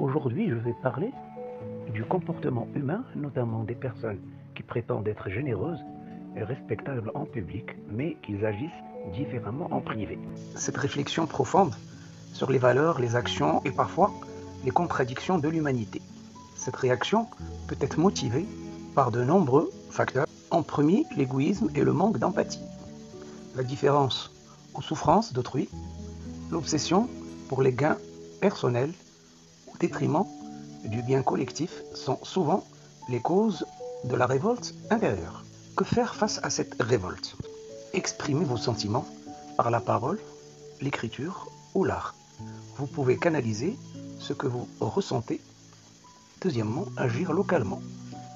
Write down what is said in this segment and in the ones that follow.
Aujourd'hui, je vais parler du comportement humain, notamment des personnes qui prétendent être généreuses et respectables en public, mais qui agissent différemment en privé. Cette réflexion profonde sur les valeurs, les actions et parfois les contradictions de l'humanité. Cette réaction peut être motivée par de nombreux facteurs. En premier, l'égoïsme et le manque d'empathie, la différence aux souffrances d'autrui, l'obsession pour les gains personnels au détriment du bien collectif sont souvent les causes de la révolte intérieure. Que faire face à cette révolte? Exprimez vos sentiments par la parole, l'écriture ou l'art. Vous pouvez canaliser ce que vous ressentez. Deuxièmement, agir localement.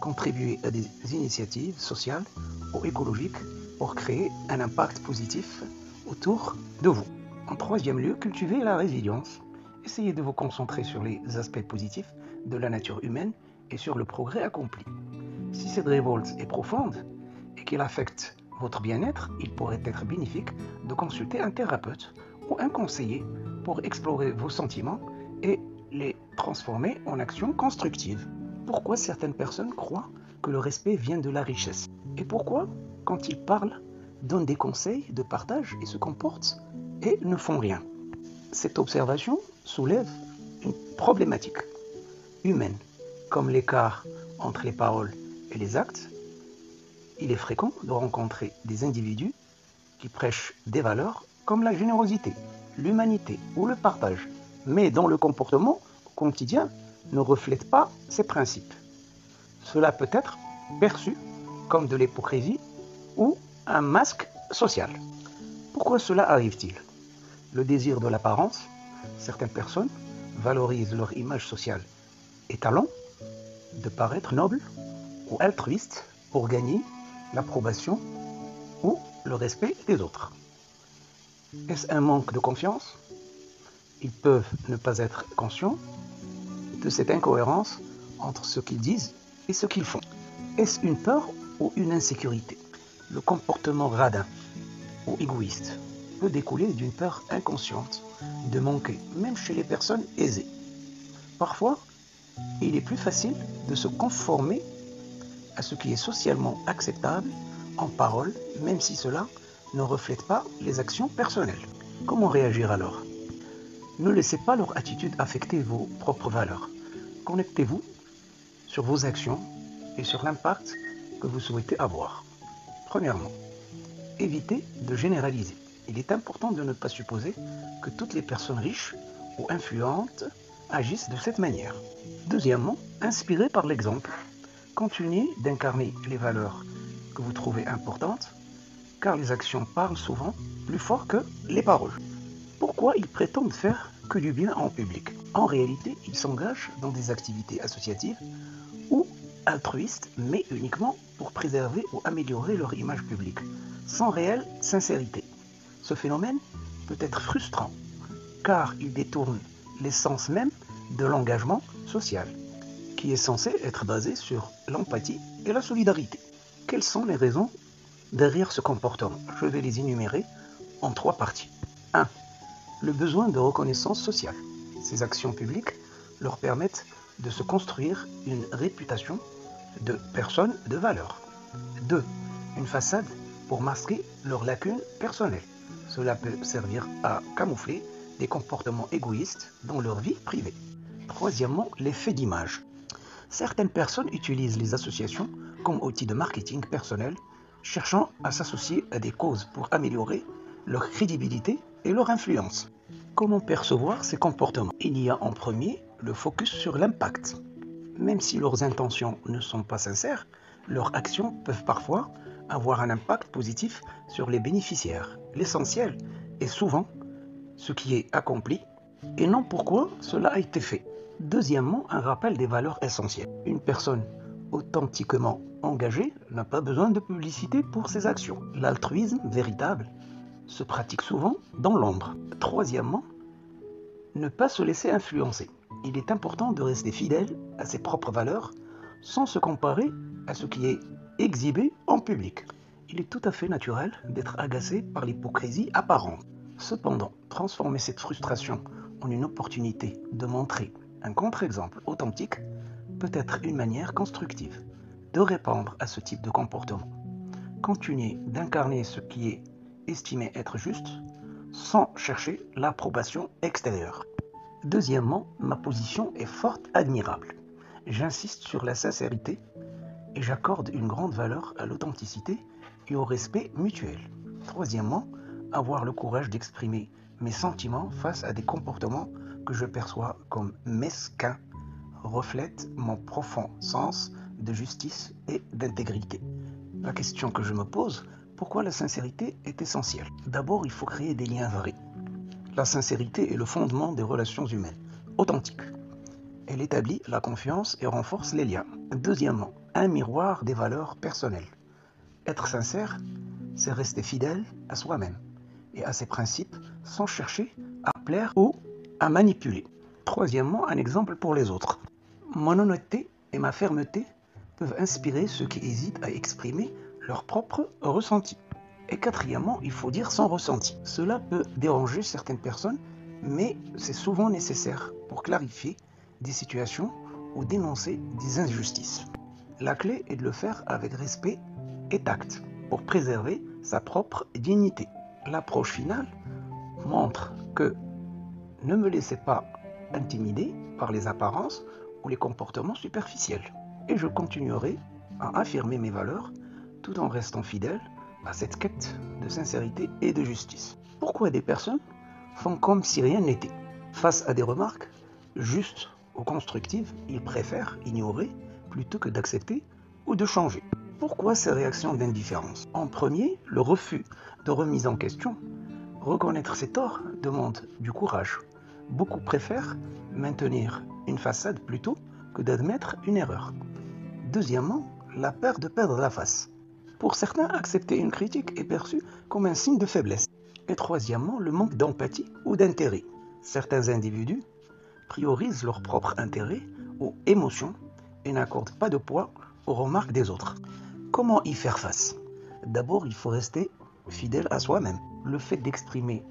Contribuer à des initiatives sociales ou écologiques pour créer un impact positif autour de vous. En troisième lieu, cultivez la résilience. Essayez de vous concentrer sur les aspects positifs de la nature humaine et sur le progrès accompli. Si cette révolte est profonde et qu'elle affecte votre bien-être, il pourrait être bénéfique de consulter un thérapeute ou un conseiller pour explorer vos sentiments et les transformer en actions constructives. Pourquoi certaines personnes croient que le respect vient de la richesse? Et pourquoi, quand ils parlent, donnent des conseils de partage et se comportent et ne font rien? Cette observation soulève une problématique humaine, comme l'écart entre les paroles et les actes. Il est fréquent de rencontrer des individus qui prêchent des valeurs comme la générosité, l'humanité ou le partage, mais dont le comportement quotidien ne reflète pas ces principes. Cela peut être perçu comme de l'hypocrisie ou un masque social. Pourquoi cela arrive-t-il? Le désir de l'apparence. Certaines personnes valorisent leur image sociale et talent de paraître noble ou altruiste pour gagner l'approbation ou le respect des autres. Est-ce un manque de confiance? Ils peuvent ne pas être conscients de cette incohérence entre ce qu'ils disent et ce qu'ils font. Est-ce une peur ou une insécurité? Le comportement radin ou égoïste peut découler d'une peur inconsciente de manquer, même chez les personnes aisées. Parfois, il est plus facile de se conformer à ce qui est socialement acceptable en parole, même si cela ne reflète pas les actions personnelles. Comment réagir alors? Ne laissez pas leur attitude affecter vos propres valeurs. Connectez-vous sur vos actions et sur l'impact que vous souhaitez avoir. Premièrement, évitez de généraliser. Il est important de ne pas supposer que toutes les personnes riches ou influentes agissent de cette manière. Deuxièmement, inspirez par l'exemple. Continuez d'incarner les valeurs que vous trouvez importantes, car les actions parlent souvent plus fort que les paroles. Pourquoi ils prétendent faire que du bien en public? En réalité, ils s'engagent dans des activités associatives ou altruistes, mais uniquement pour préserver ou améliorer leur image publique, sans réelle sincérité. Ce phénomène peut être frustrant, car il détourne l'essence même de l'engagement social, qui est censé être basé sur l'empathie et la solidarité. Quelles sont les raisons derrière ce comportement? Je vais les énumérer en 3 parties. 1. Le besoin de reconnaissance sociale. Ces actions publiques leur permettent de se construire une réputation de personnes de valeur. 2. Une façade pour masquer leurs lacunes personnelles. Cela peut servir à camoufler des comportements égoïstes dans leur vie privée. Troisièmement, l'effet d'image. Certaines personnes utilisent les associations comme outils de marketing personnel, cherchant à s'associer à des causes pour améliorer leur crédibilité et leur influence. Comment percevoir ces comportements? Il y a en premier le focus sur l'impact. Même si leurs intentions ne sont pas sincères, leurs actions peuvent parfois avoir un impact positif sur les bénéficiaires. L'essentiel est souvent ce qui est accompli et non pourquoi cela a été fait. Deuxièmement, un rappel des valeurs essentielles. Une personne authentiquement engagée n'a pas besoin de publicité pour ses actions. L'altruisme véritable se pratique souvent dans l'ombre. Troisièmement, ne pas se laisser influencer. Il est important de rester fidèle à ses propres valeurs sans se comparer à ce qui est exhibé en public. Il est tout à fait naturel d'être agacé par l'hypocrisie apparente. Cependant, transformer cette frustration en une opportunité de montrer Un contre-exemple authentique peut être une manière constructive de répondre à ce type de comportement. Continuez d'incarner ce qui est estimé être juste sans chercher l'approbation extérieure. Deuxièmement, ma position est forte, admirable. J'insiste sur la sincérité et j'accorde une grande valeur à l'authenticité et au respect mutuel. Troisièmement, avoir le courage d'exprimer mes sentiments face à des comportements que je perçois comme mesquins reflète mon profond sens de justice et d'intégrité. La question que je me pose, pourquoi la sincérité est essentielle? D'abord, il faut créer des liens vrais. La sincérité est le fondement des relations humaines, authentiques. Elle établit la confiance et renforce les liens. Deuxièmement, un miroir des valeurs personnelles. Être sincère, c'est rester fidèle à soi-même et à ses principes sans chercher à plaire ou à manipuler. Troisièmement, un exemple pour les autres. Mon honnêteté et ma fermeté peuvent inspirer ceux qui hésitent à exprimer leur propre ressenti. Et quatrièmement, il faut dire son ressenti. Cela peut déranger certaines personnes, mais c'est souvent nécessaire pour clarifier des situations ou dénoncer des injustices. La clé est de le faire avec respect et tact pour préserver sa propre dignité. L'approche finale montre que ne me laissez pas intimider par les apparences ou les comportements superficiels. Et je continuerai à affirmer mes valeurs tout en restant fidèle à cette quête de sincérité et de justice. Pourquoi des personnes font comme si rien n'était? Face à des remarques justes ou constructives, ils préfèrent ignorer plutôt que d'accepter ou de changer. Pourquoi ces réactions d'indifférence? En premier, le refus de remise en question. Reconnaître ses torts demande du courage. Beaucoup préfèrent maintenir une façade plutôt que d'admettre une erreur. Deuxièmement, la peur de perdre la face. Pour certains, accepter une critique est perçu comme un signe de faiblesse. Et troisièmement, le manque d'empathie ou d'intérêt. Certains individus priorisent leur propre intérêt ou émotion et n'accordent pas de poids aux remarques des autres. Comment y faire face? D'abord, il faut rester fidèle à soi-même. Le fait d'exprimer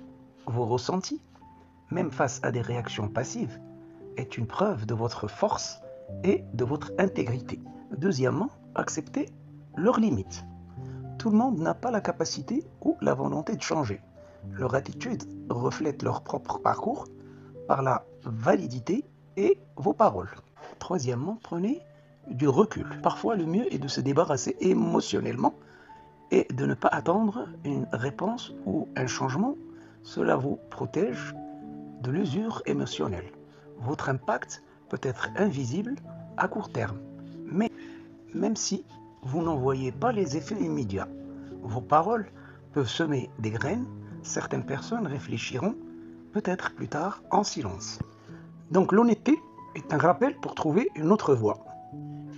vos ressentis, même face à des réactions passives, est une preuve de votre force et de votre intégrité. Deuxièmement, accepter leurs limites. Tout le monde n'a pas la capacité ou la volonté de changer. Leur attitude reflète leur propre parcours par la validité et vos paroles. Troisièmement, prenez du recul. Parfois, le mieux est de se débarrasser émotionnellement et de ne pas attendre une réponse ou un changement. Cela vous protège de l'usure émotionnelle. Votre impact peut être invisible à court terme, mais même si vous n'en voyez pas les effets immédiats, vos paroles peuvent semer des graines. Certaines personnes réfléchiront peut-être plus tard en silence. Donc l'honnêteté est un rappel pour trouver une autre voie.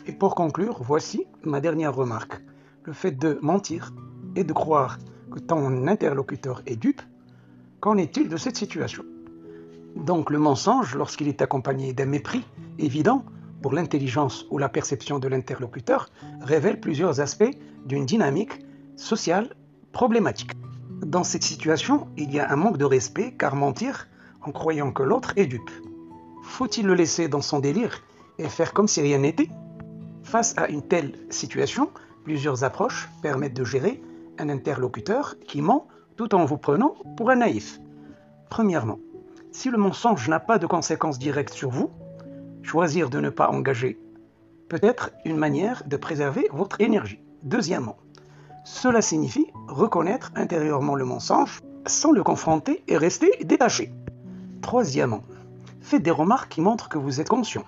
Et pour conclure, voici ma dernière remarque. Le fait de mentir et de croire que ton interlocuteur est dupe, qu'en est-il de cette situation? Donc le mensonge, lorsqu'il est accompagné d'un mépris évident pour l'intelligence ou la perception de l'interlocuteur, révèle plusieurs aspects d'une dynamique sociale problématique. Dans cette situation, il y a un manque de respect, car mentir en croyant que l'autre est dupe. Faut-il le laisser dans son délire et faire comme si rien n'était? Face à une telle situation, plusieurs approches permettent de gérer un interlocuteur qui ment tout en vous prenant pour un naïf. Premièrement, si le mensonge n'a pas de conséquences directes sur vous, choisir de ne pas engager peut être une manière de préserver votre énergie. Deuxièmement, cela signifie reconnaître intérieurement le mensonge sans le confronter et rester détaché. Troisièmement, faites des remarques qui montrent que vous êtes conscient.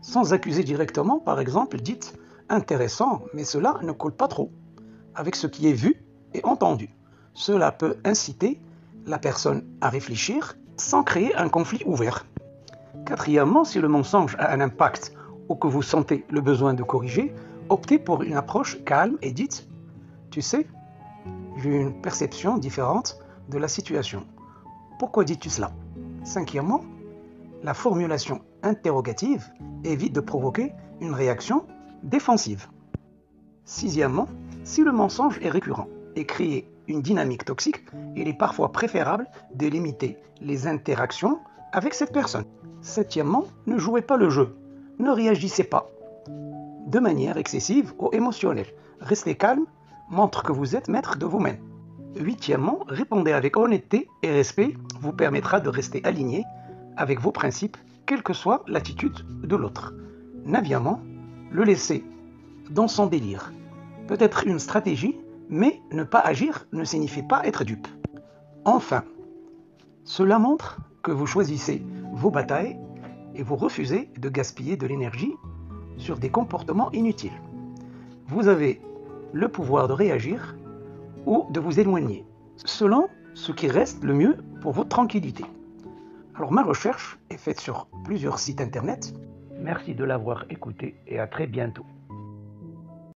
Sans accuser directement, par exemple, dites « intéressant, mais cela ne colle pas trop » avec ce qui est vu et entendu. Cela peut inciter la personne à réfléchir sans créer un conflit ouvert. Quatrièmement, si le mensonge a un impact ou que vous sentez le besoin de corriger, optez pour une approche calme et dites « Tu sais, j'ai une perception différente de la situation. Pourquoi dis-tu cela ?» Cinquièmement, la formulation interrogative évite de provoquer une réaction défensive. Sixièmement, si le mensonge est récurrent et crée une dynamique toxique, il est parfois préférable de limiter les interactions avec cette personne. Septièmement, ne jouez pas le jeu. Ne réagissez pas de manière excessive ou émotionnelle. Restez calme, montre que vous êtes maître de vous-même. Huitièmement, répondez avec honnêteté et respect vous permettra de rester aligné avec vos principes, quelle que soit l'attitude de l'autre. Neuvièmement, le laisser dans son délire. Peut-être une stratégie, mais ne pas agir ne signifie pas être dupe. Enfin, cela montre que vous choisissez vos batailles et vous refusez de gaspiller de l'énergie sur des comportements inutiles. Vous avez le pouvoir de réagir ou de vous éloigner, selon ce qui reste le mieux pour votre tranquillité. Alors ma recherche est faite sur plusieurs sites internet. Merci de l'avoir écouté et à très bientôt.